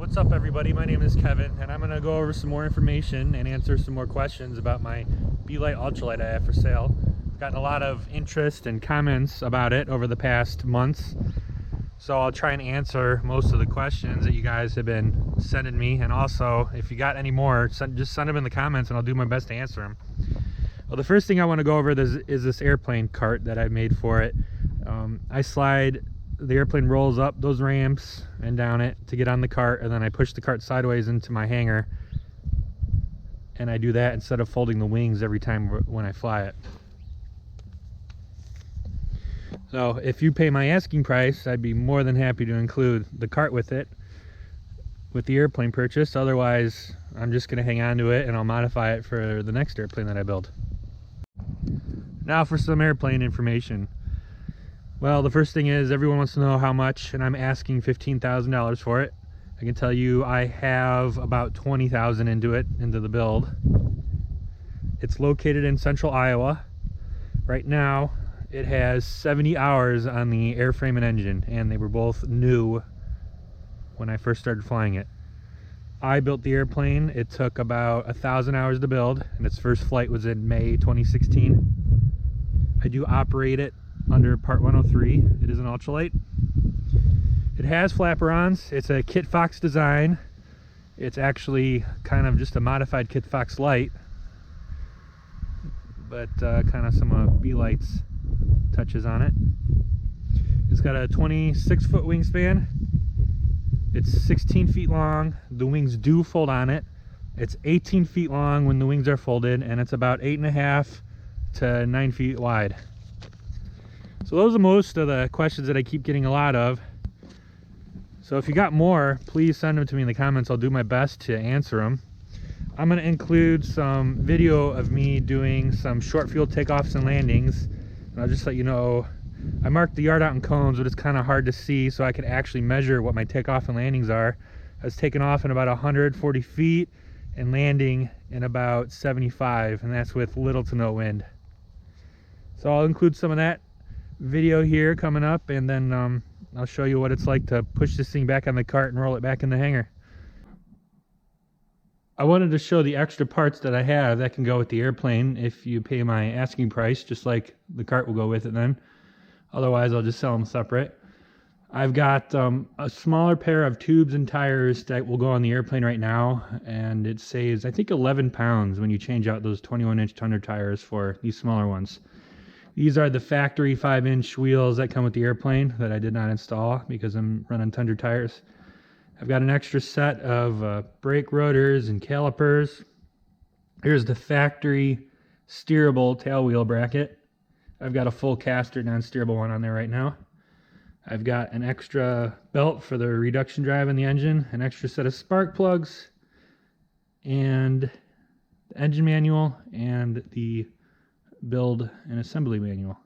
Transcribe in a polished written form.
What's up, everybody? My name is Kevin, and I'm going to go over some more information and answer some more questions about my Belite Ultralight I have for sale. I've gotten a lot of interest and comments about it over the past months, so I'll try and answer most of the questions that you guys have been sending me. And also, if you got any more, just send them in the comments and I'll do my best to answer them. Well, the first thing I want to go over is this airplane cart that I made for it. I slide, the airplane rolls up those ramps and down it to get on the cart, and then I push the cart sideways into my hangar, and I do that instead of folding the wings every time when I fly it. So if you pay my asking price, I'd be more than happy to include the cart with it, with the airplane purchase. Otherwise, I'm just going to hang on to it and I'll modify it for the next airplane that I build. Now for some airplane information. Well, the first thing is, everyone wants to know how much, and I'm asking $15,000 for it. I can tell you I have about $20,000 into the build. It's located in central Iowa. Right now, it has 70 hours on the airframe and engine, and they were both new when I first started flying it. I built the airplane. It took about 1,000 hours to build, and its first flight was in May 2016. I do operate it under Part 103. It is an ultralight. It has flapper-ons. It's a Kit Fox design. It's actually kind of just a modified Kit Fox light, but kind of some Belite's touches on it. It's got a 26-foot wingspan. It's 16 feet long. The wings do fold on it. It's 18 feet long when the wings are folded, and it's about 8.5 to 9 feet wide. So those are most of the questions that I keep getting a lot of. So if you got more, please send them to me in the comments. I'll do my best to answer them. I'm going to include some video of me doing some short field takeoffs and landings. And I'll just let you know, I marked the yard out in cones, but it's kind of hard to see, so I can actually measure what my takeoff and landings are. I was taking off in about 140 feet and landing in about 75, and that's with little to no wind. So I'll include some of that video here coming up, and then I'll show you what it's like to push this thing back on the cart and roll it back in the hangar. I wanted to show the extra parts that I have that can go with the airplane if you pay my asking price, just like the cart will go with it then. Otherwise, I'll just sell them separate. I've got a smaller pair of tubes and tires that will go on the airplane right now, and it saves, I think, 11 pounds when you change out those 21-inch Tundra tires for these smaller ones. These are the factory 5-inch wheels that come with the airplane that I did not install because I'm running Tundra tires. I've got an extra set of brake rotors and calipers. Here's the factory steerable tail wheel bracket. I've got a full caster non-steerable one on there right now. I've got an extra belt for the reduction drive in the engine, an extra set of spark plugs, and the engine manual, and the build and assembly manual.